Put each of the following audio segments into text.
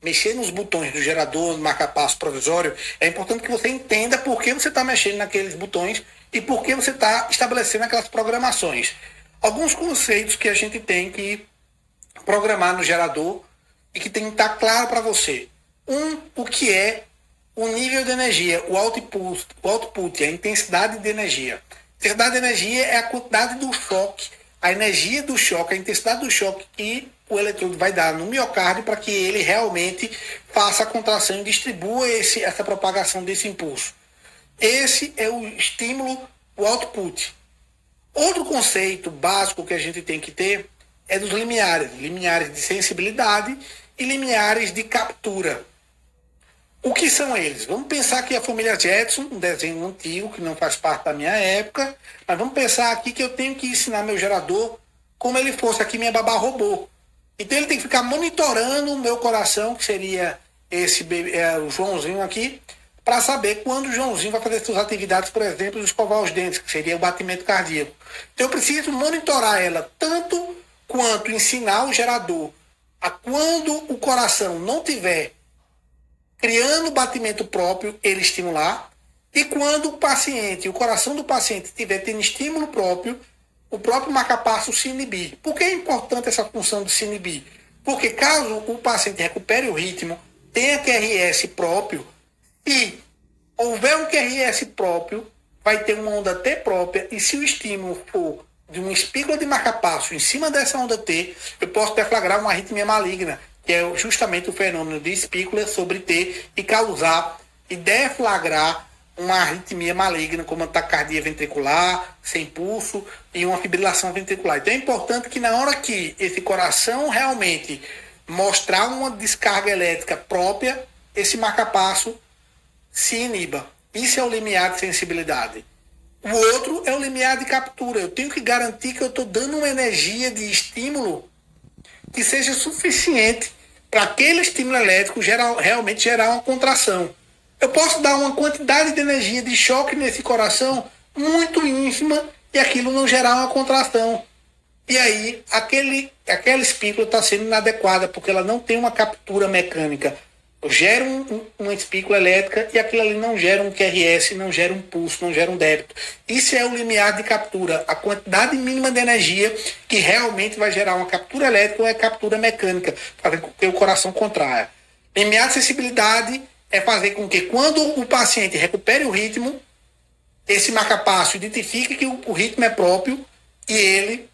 mexer nos botões do gerador, do marca-passo provisório, é importante que você entenda por que você está mexendo naqueles botões e por que você está estabelecendo aquelas programações. Alguns conceitos que a gente tem que programar no gerador e que tem que estar claro para você. O que é o nível de energia, o output, a intensidade de energia. A intensidade de energia é a quantidade do choque, a energia do choque, a intensidade do choque que o eletrodo vai dar no miocárdio para que ele realmente faça a contração e distribua essa propagação desse impulso. Esse é o estímulo, o output. Outro conceito básico que a gente tem que ter é dos limiares de sensibilidade e limiares de captura. O que são eles? Vamos pensar que a família Jetson, um desenho antigo que não faz parte da minha época, mas vamos pensar aqui que eu tenho que ensinar meu gerador como ele fosse aqui minha babá robô. Então ele tem que ficar monitorando o meu coração, que seria o Joãozinho aqui, para saber quando o Joãozinho vai fazer suas atividades, por exemplo, de escovar os dentes, que seria o batimento cardíaco. Então eu preciso monitorar ela tanto quanto ensinar o gerador a quando o coração não tiver criando batimento próprio, ele estimular, e quando o coração do paciente estiver tendo estímulo próprio, o próprio marca-passo se inibir. Por que é importante essa função de se inibir? Porque caso o paciente recupere o ritmo, tenha QRS próprio, e houver um QRS próprio, vai ter uma onda T própria, e se o estímulo for de uma espícula de marca-passo em cima dessa onda T, eu posso deflagrar uma arritmia maligna, que é justamente o fenômeno de espícula sobre T, e causar e deflagrar uma arritmia maligna, como a taquicardia ventricular, sem pulso, e uma fibrilação ventricular. Então é importante que na hora que esse coração realmente mostrar uma descarga elétrica própria, esse marca-passo se iniba. Isso é o limiar de sensibilidade. O outro é o limiar de captura. Eu tenho que garantir que eu estou dando uma energia de estímulo que seja suficiente para aquele estímulo elétrico realmente gerar uma contração. Eu posso dar uma quantidade de energia de choque nesse coração muito ínfima e aquilo não gerar uma contração. E aí, aquela espícula está sendo inadequada, porque ela não tem uma captura mecânica. Eu gero uma espícula elétrica e aquilo ali não gera um QRS, não gera um pulso, não gera um débito. Isso é o limiar de captura, a quantidade mínima de energia que realmente vai gerar uma captura elétrica ou é captura mecânica, para que o coração contraia. Limiar de sensibilidade é fazer com que quando o paciente recupere o ritmo, esse marca-passo identifique que o ritmo é próprio e ele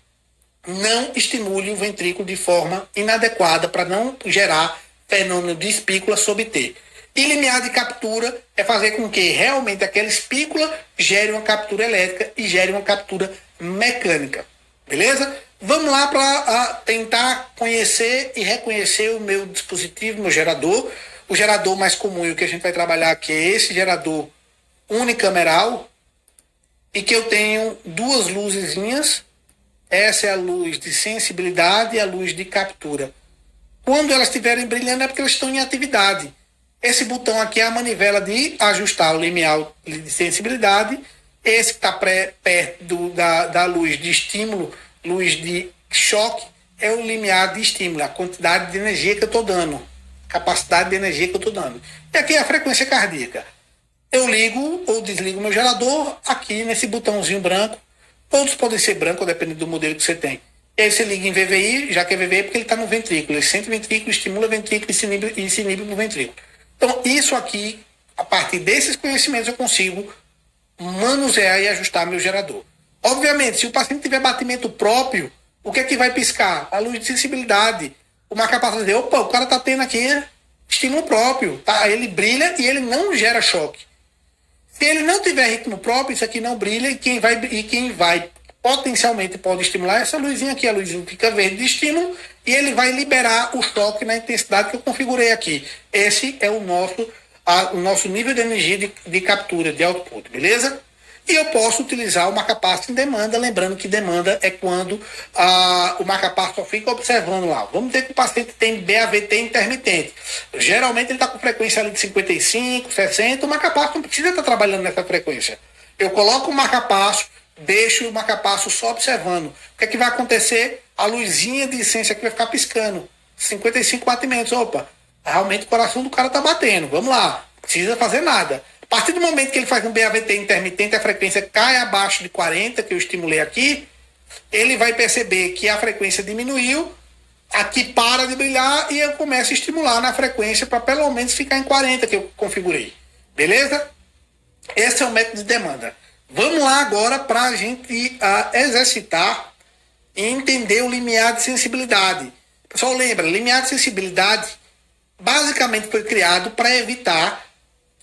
não estimule o ventrículo de forma inadequada para não gerar fenômeno de espícula sob T. E limiar de captura é fazer com que realmente aquela espícula gere uma captura elétrica e gere uma captura mecânica. Beleza? Vamos lá para tentar conhecer e reconhecer o meu dispositivo, meu gerador. O gerador mais comum e o que a gente vai trabalhar aqui é esse gerador unicameral e que eu tenho duas luzezinhas. Essa é a luz de sensibilidade e a luz de captura. Quando elas estiverem brilhando é porque elas estão em atividade. Esse botão aqui é a manivela de ajustar o limiar de sensibilidade. Esse que está perto da luz de estímulo, luz de choque, é o limiar de estímulo, a quantidade de energia que eu estou dando, capacidade de energia que eu estou dando. E aqui é a frequência cardíaca. Eu ligo ou desligo meu gerador aqui nesse botãozinho branco. Todos podem ser brancos, dependendo do modelo que você tem. E aí você liga em VVI, já que é VVI, porque ele está no ventrículo. Ele sente o ventrículo, estimula o ventrículo e se inibe no ventrículo. Então, isso aqui, a partir desses conhecimentos, eu consigo manusear e ajustar meu gerador. Obviamente, se o paciente tiver batimento próprio, o que é que vai piscar? A luz de sensibilidade. O marca-passo vai dizer, opa, o cara está tendo aqui estímulo próprio. Tá? Ele brilha e ele não gera choque. Se ele não tiver ritmo próprio, isso aqui não brilha e quem vai potencialmente pode estimular essa luzinha aqui, a luzinha fica verde de estímulo e ele vai liberar o choque na intensidade que eu configurei aqui. Esse é o nosso nível de energia de captura, de output, beleza? E eu posso utilizar o marca-passo em demanda, lembrando que demanda é quando o marca-passo só fica observando lá. Vamos dizer que o paciente tem BAVT intermitente. Geralmente ele está com frequência ali de 55, 60, o marca-passo não precisa estar trabalhando nessa frequência. Eu coloco o marca-passo, deixo o marca-passo só observando. O que é que vai acontecer? A luzinha de essência aqui vai ficar piscando. 55 batimentos. Opa, realmente o coração do cara tá batendo. Vamos lá, não precisa fazer nada. A partir do momento que ele faz um BAVT intermitente, a frequência cai abaixo de 40, que eu estimulei aqui, ele vai perceber que a frequência diminuiu, aqui para de brilhar e eu começo a estimular na frequência para pelo menos ficar em 40 que eu configurei. Beleza? Esse é o método de demanda. Vamos lá agora para a gente exercitar e entender o limiar de sensibilidade. Pessoal, lembra, limiar de sensibilidade basicamente foi criado para evitar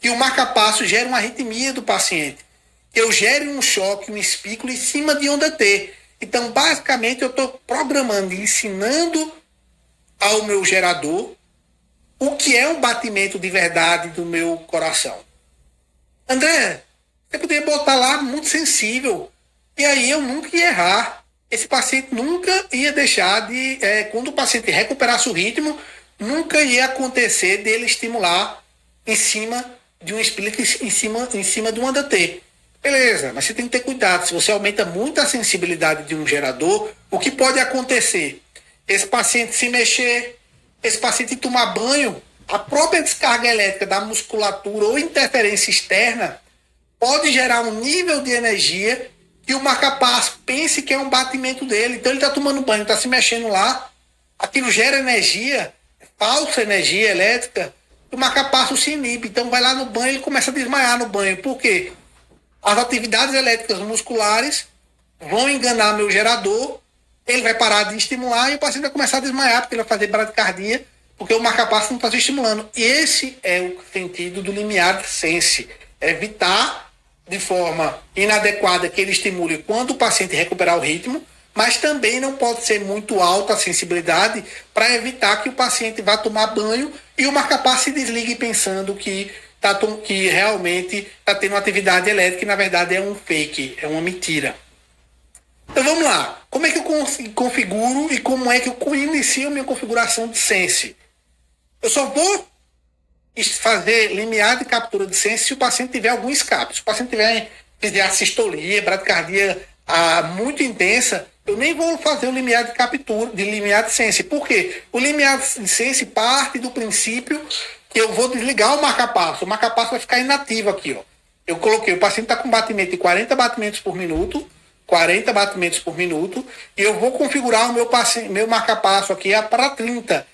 que o marca-passo gere uma arritmia do paciente. Eu gere um choque, um espículo em cima de onda T. Então, basicamente, eu estou programando e ensinando ao meu gerador o que é um batimento de verdade do meu coração. André, você poderia botar lá muito sensível. E aí eu nunca ia errar. Esse paciente nunca ia deixar de... quando o paciente recuperasse o ritmo, nunca ia acontecer dele estimular em cima de um espírito, em cima de um onda T. Beleza, mas você tem que ter cuidado. Se você aumenta muito a sensibilidade de um gerador, o que pode acontecer? Esse paciente se mexer, esse paciente tomar banho, a própria descarga elétrica da musculatura ou interferência externa pode gerar um nível de energia que o marca-passo pense que é um batimento dele. Então ele está tomando banho, está se mexendo lá, aquilo gera energia, falsa energia elétrica, o marca-passo se inibe. Então vai lá no banho e ele começa a desmaiar no banho. Por quê? As atividades elétricas musculares vão enganar meu gerador, ele vai parar de estimular e o paciente vai começar a desmaiar, porque ele vai fazer bradicardia, porque o marca-passo não está se estimulando. Esse é o sentido do limiar de sense. Evitar de forma inadequada que ele estimule quando o paciente recuperar o ritmo, mas também não pode ser muito alta a sensibilidade para evitar que o paciente vá tomar banho e o marca-passo se desligue pensando que realmente está tendo uma atividade elétrica e na verdade é um fake, é uma mentira. Então vamos lá. Como é que eu configuro e como é que eu inicio minha configuração de sense? Eu só vou fazer limiar de captura de sense se o paciente tiver algum escape. Se o paciente fizer assistolia, bradicardia muito intensa, eu nem vou fazer o limiar de captura, de limiar de sense. Por quê? O limiar de sense parte do princípio que eu vou desligar o marca-passo. O marca-passo vai ficar inativo aqui, ó. Eu coloquei, o paciente está com batimento de 40 batimentos por minuto, 40 batimentos por minuto, e eu vou configurar o meu marca-passo aqui para 30.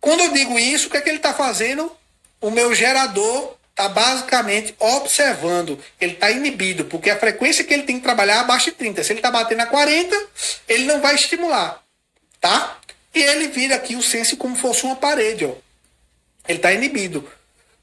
Quando eu digo isso, o que é que ele está fazendo? O meu gerador está basicamente observando, ele está inibido, porque a frequência que ele tem que trabalhar é abaixo de 30. Se ele está batendo a 40, ele não vai estimular, tá? E ele vira aqui o sense como fosse uma parede, ó. Ele está inibido.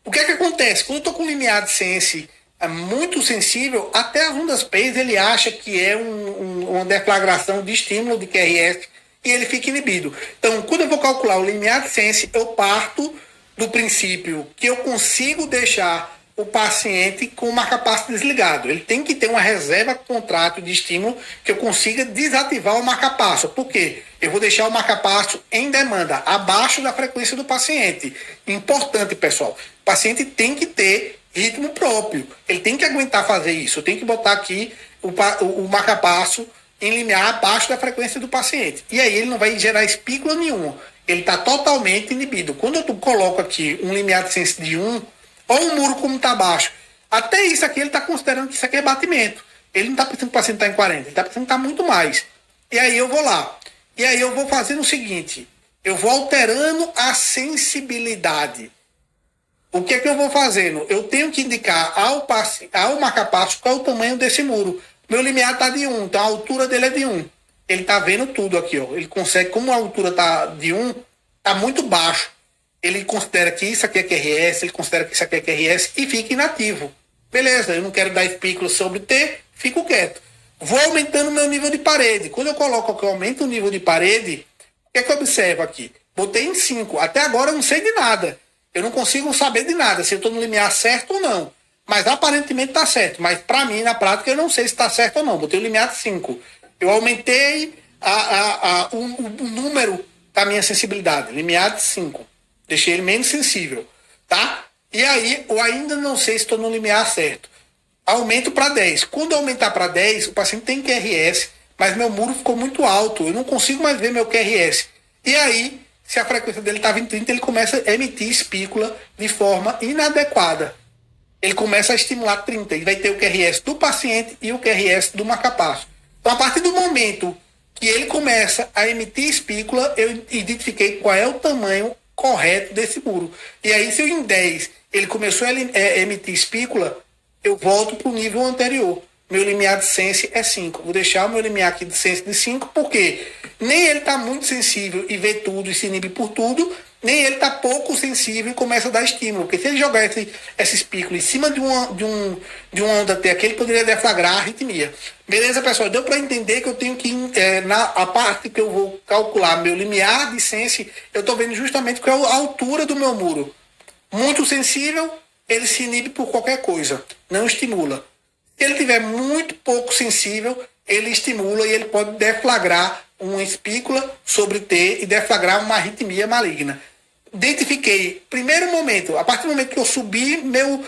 O que é que acontece? Quando eu estou com limiar de sense muito sensível, até as ondas phase ele acha que é uma deflagração de estímulo de QRS e ele fica inibido. Então, quando eu vou calcular o limiar de sense, eu parto do princípio que eu consigo deixar o paciente com o marca-passo desligado. Ele tem que ter uma reserva contrátil de estímulo que eu consiga desativar o marca-passo. Por quê? Eu vou deixar o marca-passo em demanda, abaixo da frequência do paciente. Importante, pessoal. O paciente tem que ter ritmo próprio. Ele tem que aguentar fazer isso. Eu tenho que botar aqui o marca-passo em limiar abaixo da frequência do paciente. E aí ele não vai gerar espícula nenhuma. Ele está totalmente inibido. Quando eu coloco aqui um limiar de sense de 1, olha o muro como está baixo. Até isso aqui ele está considerando que isso aqui é batimento. Ele não está pensando que o paciente está em 40, ele está pensando que está muito mais. E aí eu vou lá. E aí eu vou fazendo o seguinte, eu vou alterando a sensibilidade. O que é que eu vou fazendo? Eu tenho que indicar ao marca-passo qual é o tamanho desse muro. Meu limiar está de 1, então a altura dele é de 1. Ele está vendo tudo aqui, ó. Ele consegue, como a altura está de 1, está muito baixo. Ele considera que isso aqui é QRS, ele considera que isso aqui é QRS e fica inativo. Beleza, eu não quero dar espículo sobre T, fico quieto. Vou aumentando o meu nível de parede. Quando eu coloco que eu aumento o nível de parede, o que é que eu observo aqui? Botei em 5. Até agora eu não sei de nada. Eu não consigo saber de nada, se eu estou no limiar certo ou não. Mas aparentemente está certo. Mas para mim, na prática, eu não sei se está certo ou não. Botei o limiar de 5. Eu aumentei o número da minha sensibilidade. Limiar de 5. Deixei ele menos sensível. Tá? E aí, eu ainda não sei se estou no limiar certo. Aumento para 10. Quando eu aumentar para 10, o paciente tem QRS, mas meu muro ficou muito alto. Eu não consigo mais ver meu QRS. E aí, Se a frequência dele estava em 30, ele começa a emitir espícula de forma inadequada. Ele começa a estimular 30 e vai ter o QRS do paciente e o QRS do marcapasso. Então, a partir do momento que ele começa a emitir espícula, eu identifiquei qual é o tamanho correto desse muro. E aí, se eu em 10 ele começou a emitir espícula, eu volto para o nível anterior. Meu limiar de sense é 5. Vou deixar o meu limiar aqui de sense de 5, porque nem ele está muito sensível e vê tudo e se inibe por tudo, nem ele está pouco sensível e começa a dar estímulo. Porque se ele jogar essa espícula em cima de uma onda T aqui, ele poderia deflagrar a arritmia. Beleza, pessoal? Deu para entender que eu tenho que, a parte que eu vou calcular meu limiar de sense, eu estou vendo justamente qual é a altura do meu muro. Muito sensível, ele se inibe por qualquer coisa, não estimula. Se ele tiver muito pouco sensível, ele estimula e ele pode deflagrar uma espícula sobre T e deflagrar uma arritmia maligna. Identifiquei, primeiro momento, a partir do momento que eu subi meu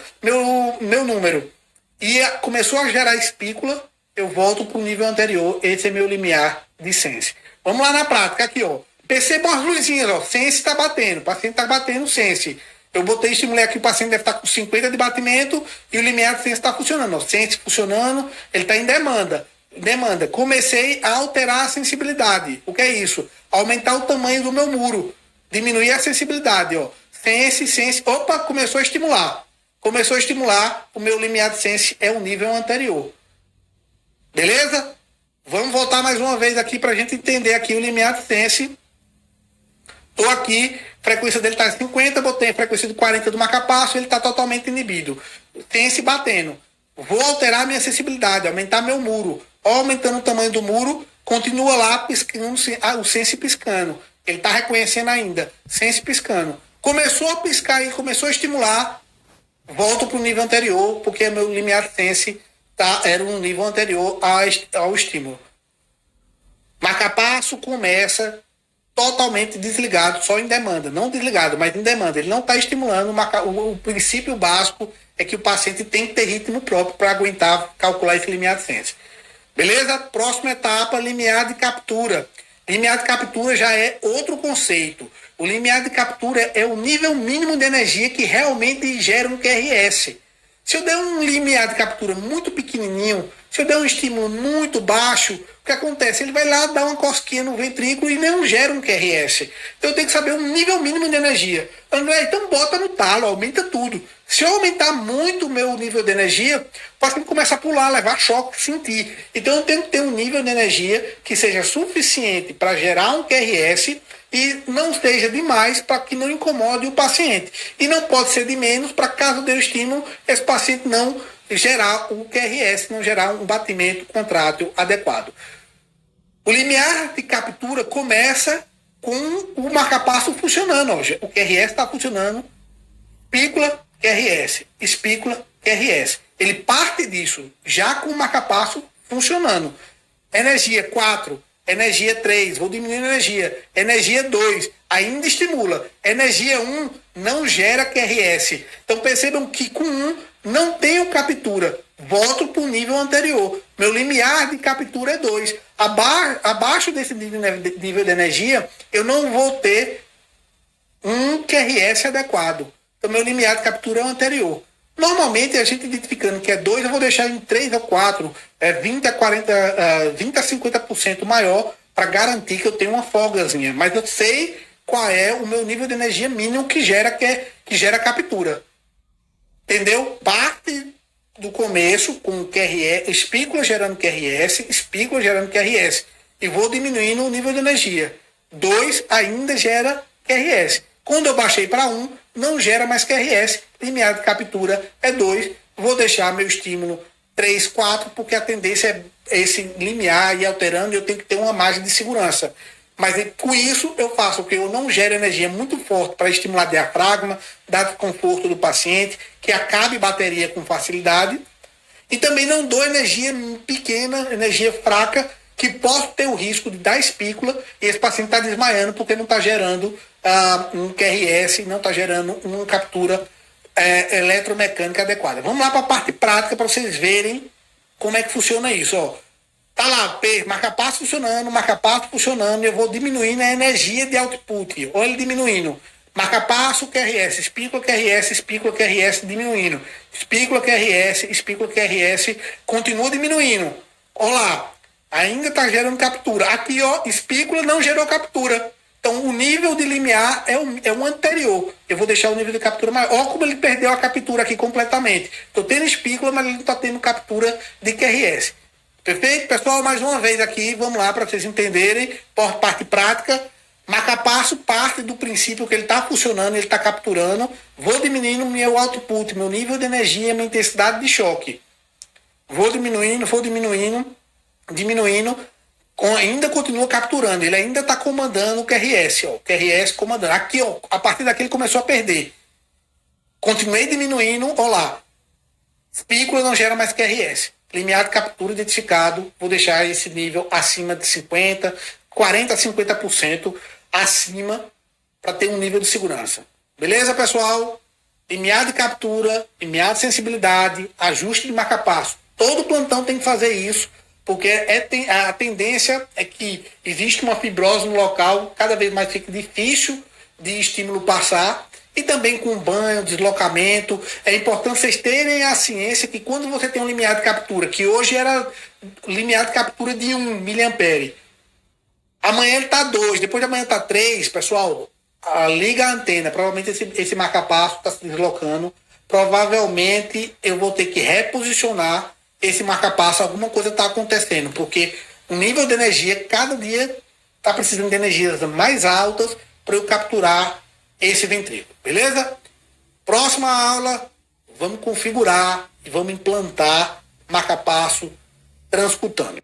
número e começou a gerar espícula, eu volto para o nível anterior. Esse é meu limiar de sense. Vamos lá na prática, aqui, ó. Percebam as luzinhas, ó. Sense está batendo, o paciente está batendo sense. Eu botei, estimulei aqui, o paciente deve estar com 50 de batimento e o limiar de sense está funcionando. Ó, sense funcionando, ele está em demanda. Comecei a alterar a sensibilidade. O que é isso? Aumentar o tamanho do meu muro. Diminuir a sensibilidade. Ó. Sense. Opa, começou a estimular. O meu limiar de sense é o nível anterior. Beleza? Vamos voltar mais uma vez aqui para a gente entender aqui o limiar de sense. Estou aqui, a frequência dele está em 50, botei a frequência de 40 do marcapasso, ele está totalmente inibido. Sense batendo. Vou alterar minha sensibilidade, aumentar meu muro. Aumentando o tamanho do muro, continua lá piscando, o sense piscando. Ele está reconhecendo ainda. Sense piscando. Começou a piscar e começou a estimular, volto para o nível anterior, porque meu limiar de sense era um nível anterior ao estímulo. Marcapasso começa totalmente desligado, só em demanda. Não desligado, mas em demanda. Ele não está estimulando. O princípio básico é que o paciente tem que ter ritmo próprio para aguentar calcular esse limiar de sense. Beleza? Próxima etapa, limiar de captura. Limiar de captura já é outro conceito. O limiar de captura é o nível mínimo de energia que realmente gera um QRS. Se eu der um limiar de captura muito pequenininho, se eu der um estímulo muito baixo, o que acontece? Ele vai lá dar uma cosquinha no ventrículo e não gera um QRS. Então eu tenho que saber o nível mínimo de energia. André, então bota no talo, aumenta tudo. Se eu aumentar muito o meu nível de energia, o paciente começa a pular, levar choque, sentir. Então eu tenho que ter um nível de energia que seja suficiente para gerar um QRS e não seja demais para que não incomode o paciente. E não pode ser de menos para, caso dê o estímulo, esse paciente não gerar um QRS, não gerar um batimento contrátil adequado. O limiar de captura começa com o marcapasso funcionando. Ó. O QRS está funcionando, espícula, QRS, espícula, QRS. Ele parte disso, já com o marcapasso funcionando. Energia 4, energia 3, vou diminuir a energia. Energia 2, ainda estimula. Energia 1 não gera QRS. Então percebam que com 1 não tenho captura. Volto para o nível anterior. Meu limiar de captura é 2. Abaixo desse nível de energia, eu não vou ter um QRS adequado. Então meu limiar de captura é o anterior. Normalmente, a gente identificando que é 2, eu vou deixar em 3 ou 4, 20 a 50% maior, para garantir que eu tenho uma folgazinha. Mas eu sei qual é o meu nível de energia mínimo que gera captura. Entendeu? Parte do começo com QRS, espícula gerando QRS, e vou diminuindo o nível de energia. 2 ainda gera QRS. Quando eu baixei para 1, não gera mais QRS, limiar de captura é 2, vou deixar meu estímulo 3, 4, porque a tendência é esse limiar ir alterando e eu tenho que ter uma margem de segurança. Mas com isso eu faço o que eu não gero energia muito forte para estimular diafragma, dar conforto do paciente, que acabe bateria com facilidade, e também não dou energia pequena, energia fraca, que possa ter o risco de dar espícula e esse paciente está desmaiando porque não está gerando um QRS, não está gerando uma captura eletromecânica adequada. Vamos lá para a parte prática para vocês verem como é que funciona isso. Ó. Tá lá, marca-passo funcionando, eu vou diminuindo a energia de output. Olha ele diminuindo. Marca-passo, QRS, espícula, QRS, diminuindo. Espícula, QRS, continua diminuindo. Olha lá, ainda está gerando captura. Aqui, ó, espícula não gerou captura. Então, o nível de limiar é o anterior. Eu vou deixar o nível de captura maior. Olha como ele perdeu a captura aqui completamente. Estou tendo espícula, mas ele não está tendo captura de QRS. Perfeito? Pessoal, mais uma vez aqui, vamos lá para vocês entenderem, por parte prática. Marca-passo parte do princípio que ele está funcionando, ele está capturando. Vou diminuindo meu output, meu nível de energia, minha intensidade de choque. Vou diminuindo, ainda continua capturando, ele ainda está comandando o QRS, ó, o QRS comandando. Aqui, ó, a partir daqui ele começou a perder. Continuei diminuindo, ó lá. Espícula não gera mais QRS. Limiar de captura identificado, vou deixar esse nível acima de 40% a 50% acima para ter um nível de segurança. Beleza, pessoal? Limiar de captura, limiar de sensibilidade, ajuste de marca-passo. Todo plantão tem que fazer isso, porque a tendência é que existe uma fibrose no local, cada vez mais fica difícil de estímulo passar, e também com banho, deslocamento. É importante vocês terem a ciência que quando você tem um limiar de captura, que hoje era limiar de captura de 1 miliampere, amanhã ele está 2, depois de amanhã está 3, pessoal, liga a antena, provavelmente esse marca-passo está se deslocando, provavelmente eu vou ter que reposicionar esse marca-passo, alguma coisa está acontecendo, porque o nível de energia, cada dia está precisando de energias mais altas para eu capturar esse ventrículo, beleza? Próxima aula, vamos configurar e vamos implantar marca-passo transcutâneo.